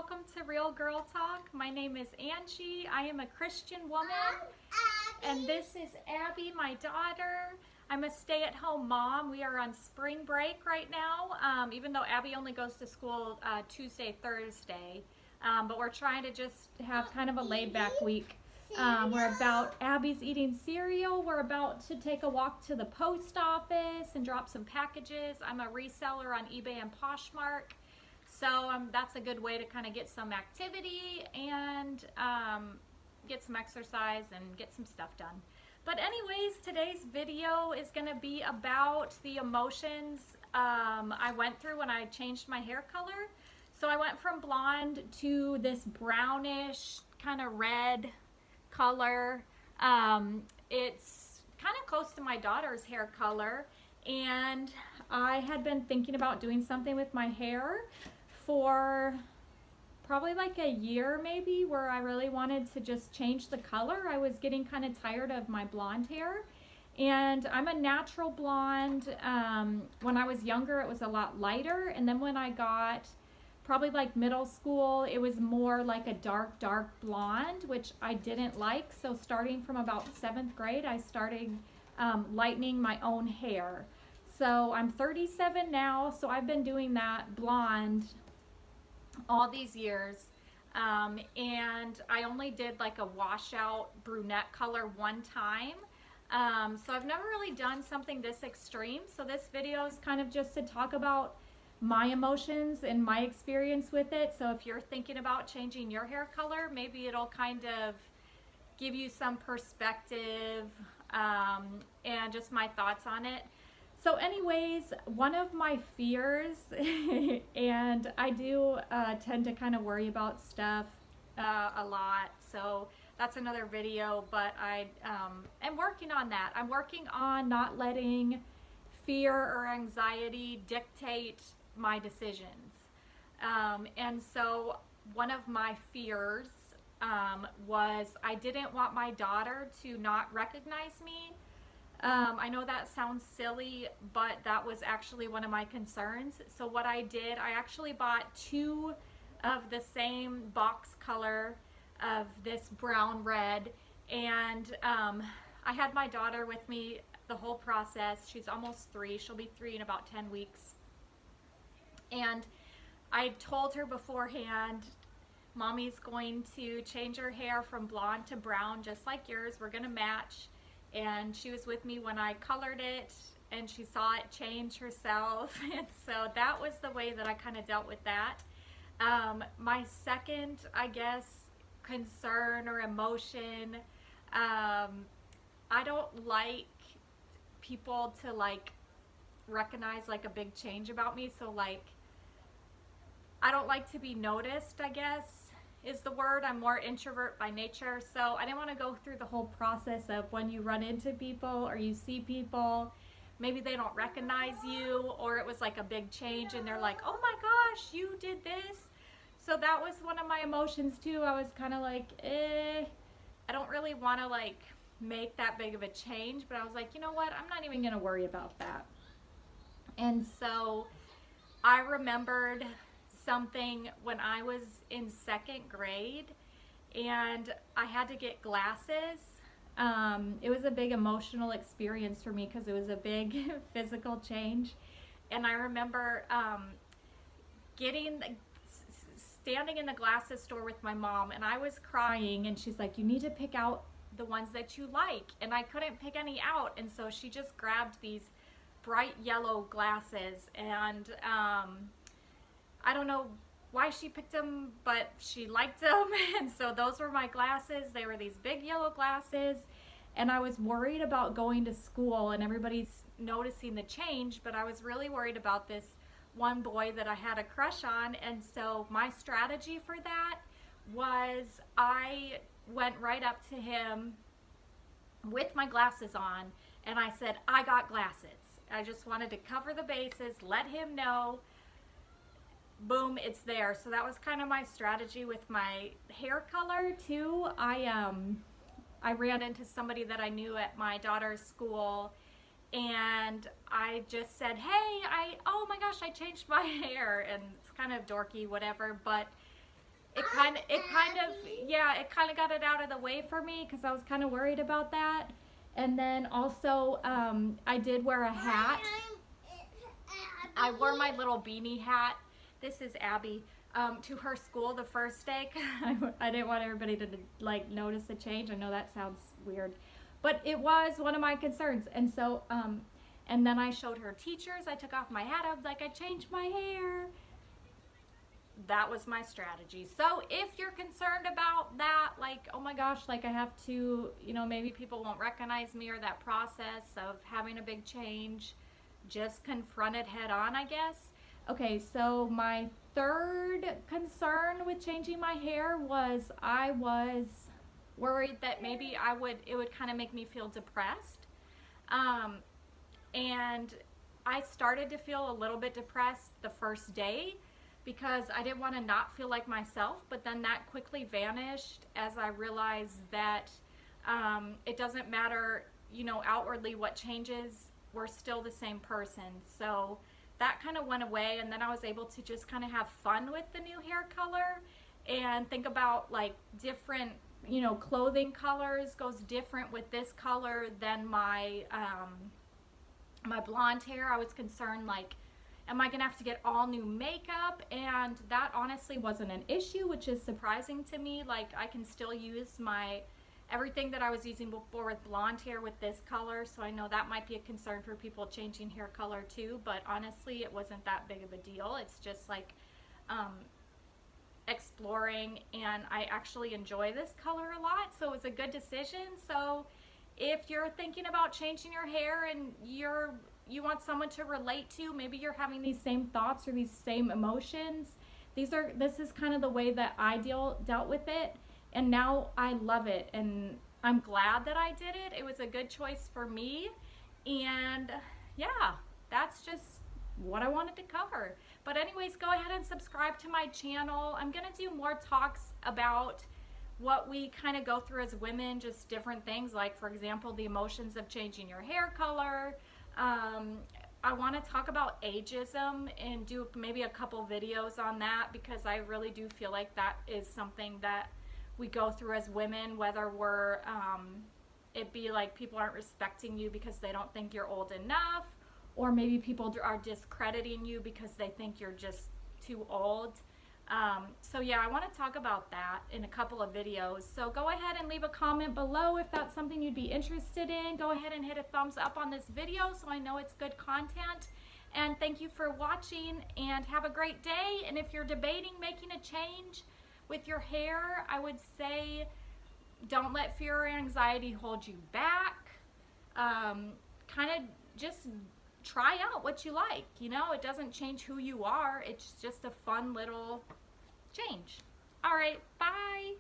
welcome to Real Girl Talk. My name is Angie. I am a Christian woman, and this is Abby, my daughter. I'm a stay-at-home mom. We are on spring break right now, even though Abby only goes to school Tuesday, Thursday, but we're trying to just have kind of a laid-back week. We're about Abby's eating cereal. We're about to take a walk to the post office and drop some packages. I'm a reseller on eBay and Poshmark. So that's a good way to kind of get some activity and get some exercise and get some stuff done. But anyways, today's video is going to be about the emotions I went through when I changed my hair color. So I went from blonde to this brownish kind of red color. It's kind of close to my daughter's hair color, and I had been thinking about doing something with my hair for probably like a year maybe, where I really wanted to just change the color. I was getting kind of tired of my blonde hair, and I'm a natural blonde. When I was younger it was a lot lighter, and then when I got probably like middle school it was more like a dark blonde, which I didn't like. So starting from about 7th grade I started lightening my own hair. So I'm 37 now, so I've been doing that blonde all these years, and I only did like a washout brunette color one time. So I've never really done something this extreme. So this video is kind of just to talk about my emotions and my experience with it. So if you're thinking about changing your hair color, maybe it'll kind of give you some perspective and just my thoughts on it. So anyways, one of my fears, and I do tend to kind of worry about stuff a lot, so that's another video, but I am working on that. I'm working on not letting fear or anxiety dictate my decisions. And so one of my fears was I didn't want my daughter to not recognize me. I know that sounds silly, but that was actually one of my concerns. So what I did, I actually bought 2 of the same box color of this brown red, and I had my daughter with me the whole process. She's almost 3. She'll be 3 in about 10 weeks. And I told her beforehand, Mommy's going to change her hair from blonde to brown just like yours. We're going to match. And she was with me when I colored it, and she saw it change herself. And so that was the way that I kind of dealt with that. My second, I guess, concern or emotion, I don't like people to like recognize like a big change about me. So like, I don't like to be noticed, I guess is the word. I'm more introvert by nature, so I didn't want to go through the whole process of when you run into people or you see people, maybe they don't recognize you, or it was like a big change and they're like, oh my gosh, you did this. So that was one of my emotions too. I was kind of like, I don't really want to like make that big of a change, but I was like, you know what, I'm not even gonna worry about that. And so I remembered something when I was in 2nd grade, and I had to get glasses. It was a big emotional experience for me because it was a big physical change. And I remember standing in the glasses store with my mom, and I was crying, and she's like, you need to pick out the ones that you like, and I couldn't pick any out. And so she just grabbed these bright yellow glasses, and I don't know why she picked them, but she liked them. And so those were my glasses. They were these big yellow glasses, and I was worried about going to school and everybody's noticing the change, but I was really worried about this one boy that I had a crush on. And so my strategy for that was I went right up to him with my glasses on, and I said, I got glasses. I just wanted to cover the bases, let him know. Boom, it's there. So that was kind of my strategy with my hair color too. I ran into somebody that I knew at my daughter's school, and I just said, hey, oh my gosh, I changed my hair, and it's kind of dorky, whatever, but it kind of got it out of the way for me because I was kind of worried about that. And then also, I did wear a hat. I wore my little beanie hat. This is Abby. To her school the first day. I didn't want everybody to like notice the change. I know that sounds weird, but it was one of my concerns. And so, and then I showed her teachers. I took off my hat. I was like, I changed my hair. That was my strategy. So if you're concerned about that, like, oh my gosh, like I have to, you know, maybe people won't recognize me or that process of having a big change, just confront it head on, I guess. Okay, so my third concern with changing my hair was I was worried that maybe it would kind of make me feel depressed. And I started to feel a little bit depressed the first day because I didn't want to not feel like myself, but then that quickly vanished as I realized that it doesn't matter, you know, outwardly what changes, we're still the same person. So that kind of went away, and then I was able to just kind of have fun with the new hair color and think about like different, you know, clothing colors goes different with this color than my my blonde hair. I was concerned like, am I gonna have to get all new makeup? And that honestly wasn't an issue, which is surprising to me. Like I can still use everything that I was using before with blonde hair with this color, so I know that might be a concern for people changing hair color too, but honestly it wasn't that big of a deal. It's just like exploring, and I actually enjoy this color a lot, so it was a good decision. So if you're thinking about changing your hair and you want someone to relate to, maybe you're having these same thoughts or these same emotions, this is kind of the way that I dealt with it. And now I love it, and I'm glad that I did it. It was a good choice for me, and yeah, that's just what I wanted to cover. But anyways, go ahead and subscribe to my channel. I'm gonna do more talks about what we kind of go through as women, just different things, like for example, the emotions of changing your hair color. I want to talk about ageism and do maybe a couple videos on that, because I really do feel like that is something that we go through as women, whether we're, it be like people aren't respecting you because they don't think you're old enough, or maybe people are discrediting you because they think you're just too old. So yeah, I want to talk about that in a couple of videos. So go ahead and leave a comment below if that's something you'd be interested in. Go ahead and hit a thumbs up on this video so I know it's good content. And thank you for watching, and have a great day. And if you're debating making a change with your hair, I would say don't let fear or anxiety hold you back. Kind of just try out what you like. You know, it doesn't change who you are. It's just a fun little change. All right, bye.